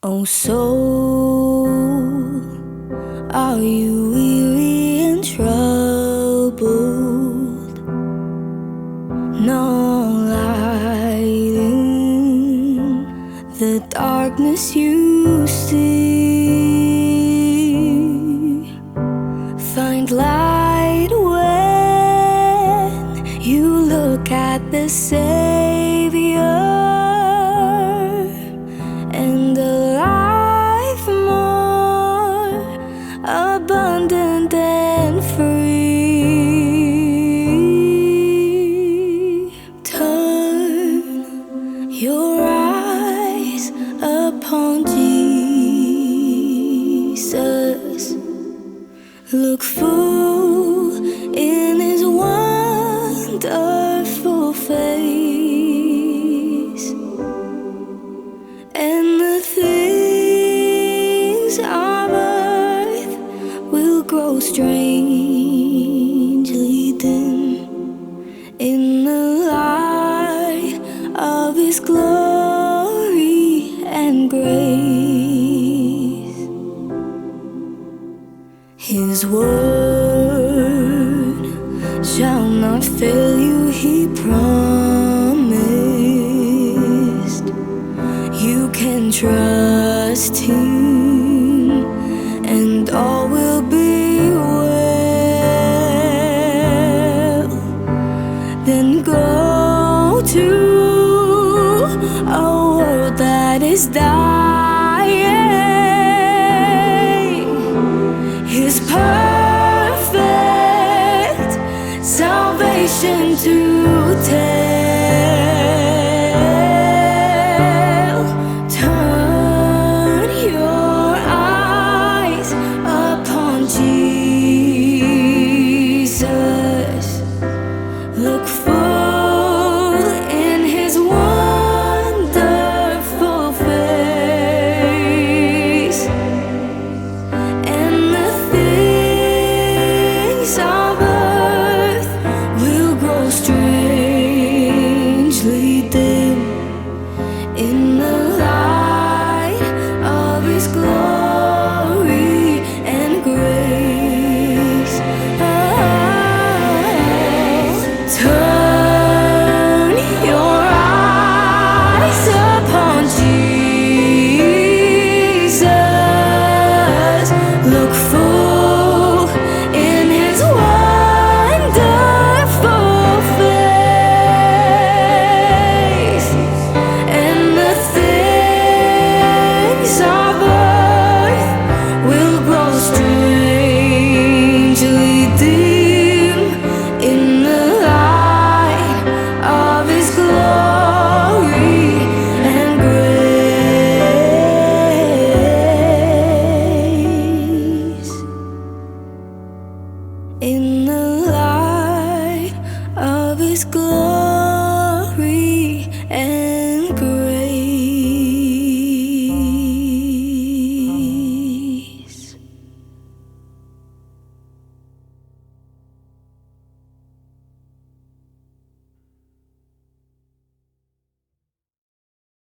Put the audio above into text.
Oh soul, are you weary and troubled? No light in the darkness you see. Find light when you look at the Saviour, and a life more abundant and free. Turn your eyes upon Jesus. Look full in His wonderful face, and the things of earth will grow strangely dim in the light of His glory and grace. His word shall not fail you, He promised. You can trust Him, and all will be well. Then go to a world that is dying, His perfect salvation to tell. Turn your eyes upon Jesus. Look full in His wonderful face, and the things of earth will grow strangely dim in the light of His glory and grace. Turn your eyes upon Jesus. Look full in His wonderful face, and the things of earth will grow strangely dim in the light of His glory and grace. In the light of His glory